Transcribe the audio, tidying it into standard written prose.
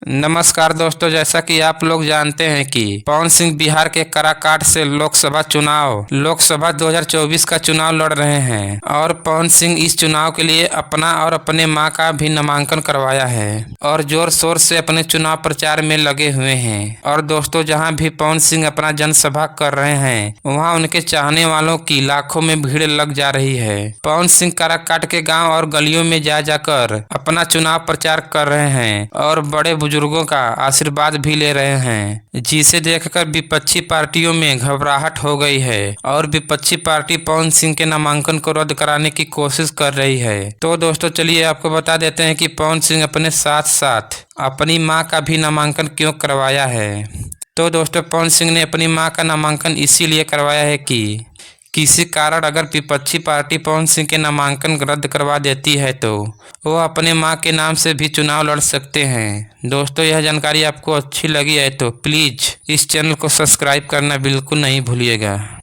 नमस्कार दोस्तों, जैसा कि आप लोग जानते हैं कि पवन सिंह बिहार के काराकाट से लोकसभा 2024 का चुनाव लड़ रहे हैं और पवन सिंह इस चुनाव के लिए अपना और अपने मां का भी नामांकन करवाया है और जोर शोर से अपने चुनाव प्रचार में लगे हुए हैं। और दोस्तों, जहां भी पवन सिंह अपना जनसभा कर रहे हैं वहां उनके चाहने वालों की लाखों में भीड़ लग जा रही है। पवन सिंह काराकाट के गाँव और गलियों में जा जाकर अपना चुनाव प्रचार कर रहे हैं और बड़े बुजुर्गों का आशीर्वाद भी ले रहे हैं, जिसे देखकर विपक्षी पार्टियों में घबराहट हो गई है और विपक्षी पार्टी पवन सिंह के नामांकन को रद्द कराने की कोशिश कर रही है। तो दोस्तों, चलिए आपको बता देते हैं कि पवन सिंह अपने साथ साथ अपनी मां का भी नामांकन क्यों करवाया है। तो दोस्तों, पवन सिंह ने अपनी मां का नामांकन इसीलिए करवाया है कि किसी कारण अगर विपक्षी पार्टी पवन सिंह के नामांकन रद्द करवा देती है तो वो अपने मां के नाम से भी चुनाव लड़ सकते हैं। दोस्तों, यह जानकारी आपको अच्छी लगी है तो प्लीज़ इस चैनल को सब्सक्राइब करना बिल्कुल नहीं भूलिएगा।